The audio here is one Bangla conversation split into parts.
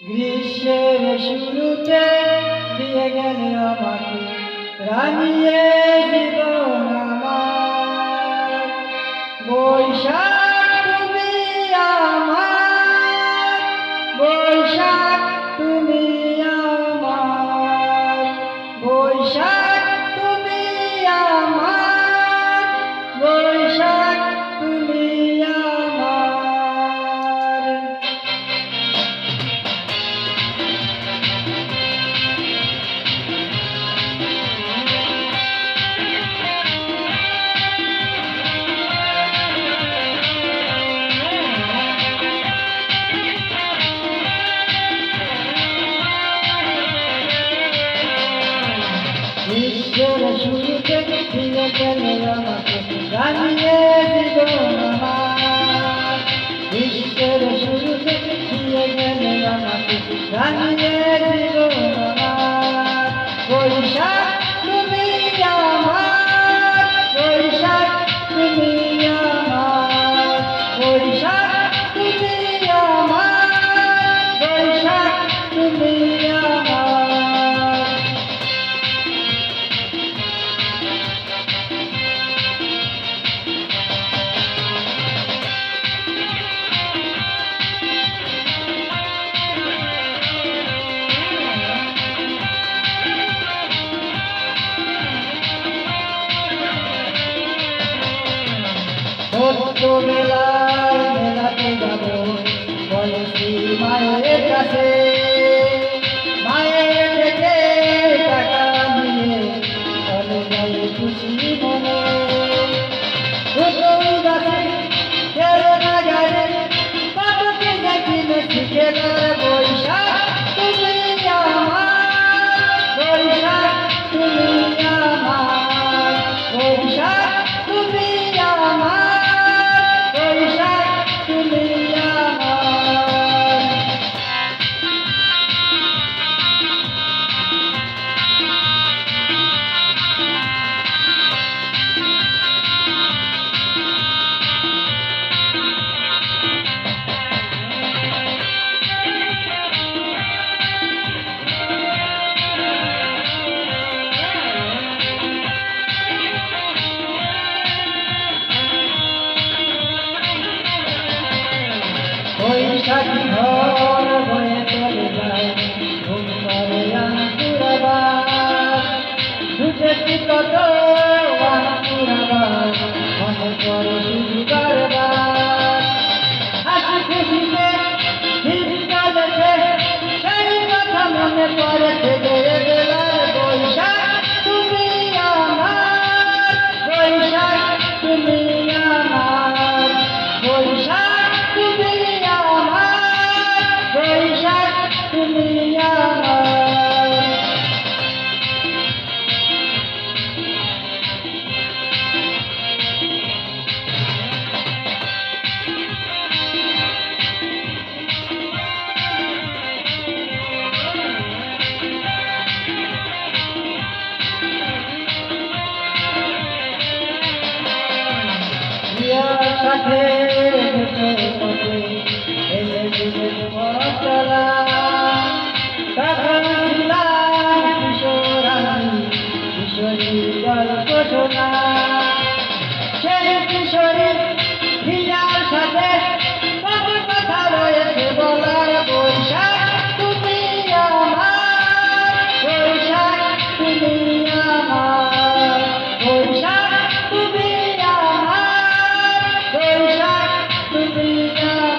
গ্রীষ্মের শুরুতে দিয়ে গেলে আমাকে রাঙিয়ে জীবন আমার। বৈশাখ তুমি আমার, বৈশাখ তুমি আমার, বৈশাখ তুমি আমার, বৈশাখ তুমি আমার। গ্রীষ্মের শুরুতে দিয়ে গেলে আমাকে রাঙিয়ে জীবন আমার। গ্রীষ্মের শুরুতে দিয়ে গেলে আমাকে রাঙিয়ে জীবন আমার। বৈশাখ তুমি আমার, বৈশাখ তুমি আমার, বৈশাখ তুমি আমার, বৈশাখ তুমি আমার। ছোট্টবেলায় মেলাতে যাব বলেছি মায়ের কাছে, মায়ের থেকে টাকা নিয়ে চলে যাই খুশি মনে। পুতুল গাছে খেলনা গাড়ি কত কি কিনে শিখে তার। বৈশাখ তুমি আমার, বৈশাখ তুমি আমার, বৈশাখ তুমি আমার, বৈশাখ তুমি আমার। বৈশাখী ঘর বয়ে চলে যায় ঘুম করে আঙ্কুরাবার। ছুটেছি কত আঙ্কুরাবার, মনে করে শুধু বারবার। হাসি খুশিতে দিন চলেছে, সেই কথা মনে পড়েছে গেয়ে বেলার। বৈশাখ তুমি আমার, বৈশাখ তুমি আমার, বৈশাখ তুমি আমার, বৈশাখ তুমি আমার। প্রিয়ার সাথে হেঁটে পথে এলে দিলে চলা। তখন ছিলাম কিশোর আমি, কিশোরী গল্প শোনা। সেই কিশোরী প্রিয়ার সাথে কত কথা রয়েছে বলার। বৈশাখ তুমি আমার, বৈশাখ তুমি আমার, বৈশাখ তুমি আমার, বৈশাখ তুমি আমার।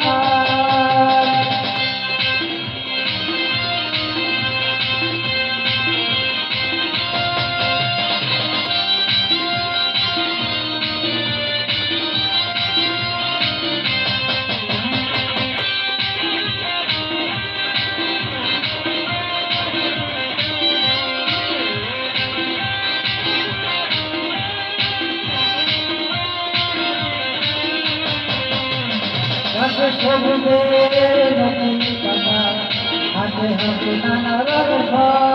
গাছে সবুজে নতুন পাতা, হাতে হাতে নানা রঙের ফল।